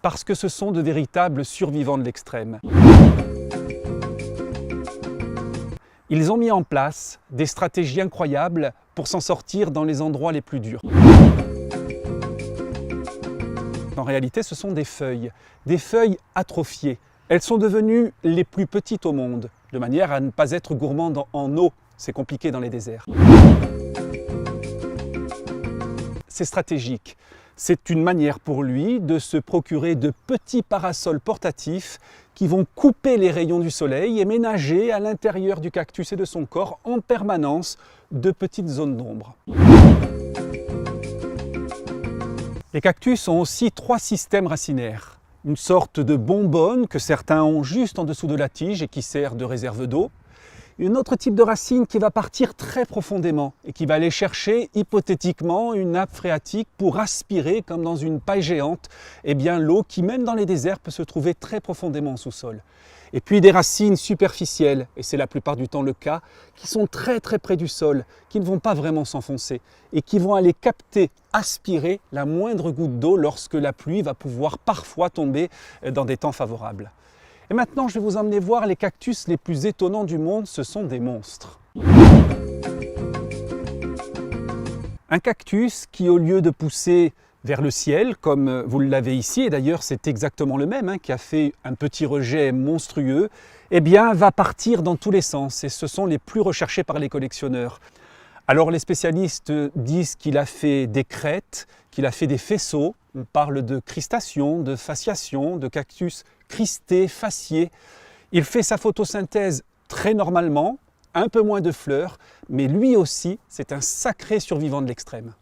parce que ce sont de véritables survivants de l'extrême. Ils ont mis en place des stratégies incroyables pour s'en sortir dans les endroits les plus durs. En réalité, ce sont des feuilles atrophiées. Elles sont devenues les plus petites au monde, de manière à ne pas être gourmandes en eau. C'est compliqué dans les déserts. C'est stratégique. C'est une manière pour lui de se procurer de petits parasols portatifs qui vont couper les rayons du soleil et ménager à l'intérieur du cactus et de son corps en permanence de petites zones d'ombre. Les cactus ont aussi 3 systèmes racinaires. Une sorte de bonbonne que certains ont juste en dessous de la tige et qui sert de réserve d'eau. Un autre type de racine qui va partir très profondément et qui va aller chercher hypothétiquement une nappe phréatique pour aspirer, comme dans une paille géante, l'eau qui même dans les déserts peut se trouver très profondément en sous-sol. Et puis des racines superficielles, et c'est la plupart du temps le cas, qui sont très près du sol, qui ne vont pas vraiment s'enfoncer et qui vont aller capter, aspirer la moindre goutte d'eau lorsque la pluie va pouvoir parfois tomber dans des temps favorables. Et maintenant, je vais vous emmener voir les cactus les plus étonnants du monde, ce sont des monstres. Un cactus qui, au lieu de pousser vers le ciel, comme vous l'avez ici, et d'ailleurs c'est exactement le même, qui a fait un petit rejet monstrueux, va partir dans tous les sens, et ce sont les plus recherchés par les collectionneurs. Alors les spécialistes disent qu'il a fait des crêtes, qu'il a fait des faisceaux, on parle de cristation, de fasciation, de cactus cristé, facié. Il fait sa photosynthèse très normalement, un peu moins de fleurs, mais lui aussi c'est un sacré survivant de l'extrême.